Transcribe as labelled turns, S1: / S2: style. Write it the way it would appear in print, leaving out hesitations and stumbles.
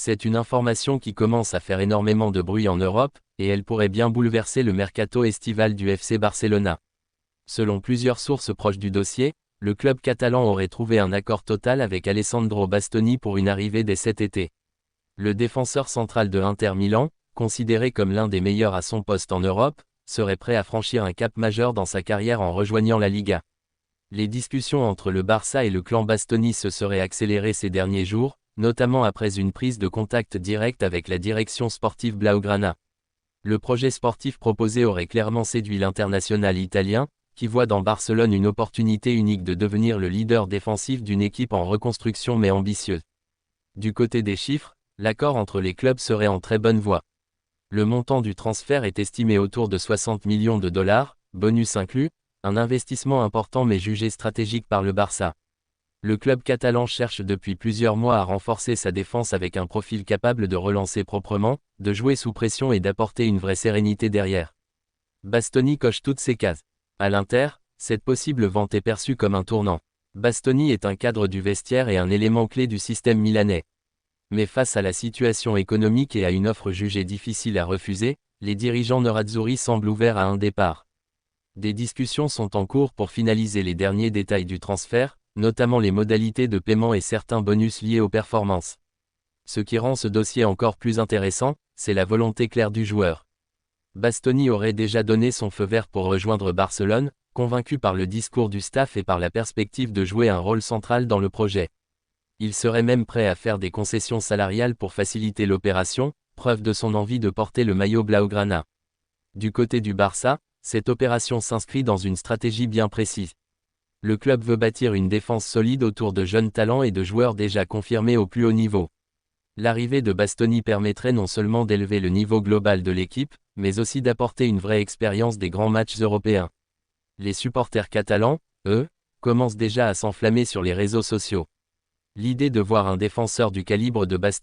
S1: C'est une information qui commence à faire énormément de bruit en Europe, et elle pourrait bien bouleverser le mercato estival du FC Barcelona. Selon plusieurs sources proches du dossier, le club catalan aurait trouvé un accord total avec Alessandro Bastoni pour une arrivée dès cet été. Le défenseur central de Inter Milan, considéré comme l'un des meilleurs à son poste en Europe, serait prêt à franchir un cap majeur dans sa carrière en rejoignant la Liga. Les discussions entre le Barça et le clan Bastoni se seraient accélérées ces derniers jours, notamment après une prise de contact directe avec la direction sportive Blaugrana. Le projet sportif proposé aurait clairement séduit l'international italien, qui voit dans Barcelone une opportunité unique de devenir le leader défensif d'une équipe en reconstruction mais ambitieuse. Du côté des chiffres, l'accord entre les clubs serait en très bonne voie. Le montant du transfert est estimé autour de 60 millions de dollars, bonus inclus, un investissement important mais jugé stratégique par le Barça. Le club catalan cherche depuis plusieurs mois à renforcer sa défense avec un profil capable de relancer proprement, de jouer sous pression et d'apporter une vraie sérénité derrière. Bastoni coche toutes ces cases. À l'Inter, cette possible vente est perçue comme un tournant. Bastoni est un cadre du vestiaire et un élément clé du système milanais. Mais face à la situation économique et à une offre jugée difficile à refuser, les dirigeants nerazzurri semblent ouverts à un départ. Des discussions sont en cours pour finaliser les derniers détails du transfert, notamment les modalités de paiement et certains bonus liés aux performances. Ce qui rend ce dossier encore plus intéressant, c'est la volonté claire du joueur. Bastoni aurait déjà donné son feu vert pour rejoindre Barcelone, convaincu par le discours du staff et par la perspective de jouer un rôle central dans le projet. Il serait même prêt à faire des concessions salariales pour faciliter l'opération, preuve de son envie de porter le maillot Blaugrana. Du côté du Barça, cette opération s'inscrit dans une stratégie bien précise. Le club veut bâtir une défense solide autour de jeunes talents et de joueurs déjà confirmés au plus haut niveau. L'arrivée de Bastoni permettrait non seulement d'élever le niveau global de l'équipe, mais aussi d'apporter une vraie expérience des grands matchs européens. Les supporters catalans, eux, commencent déjà à s'enflammer sur les réseaux sociaux. L'idée de voir un défenseur du calibre de Bastoni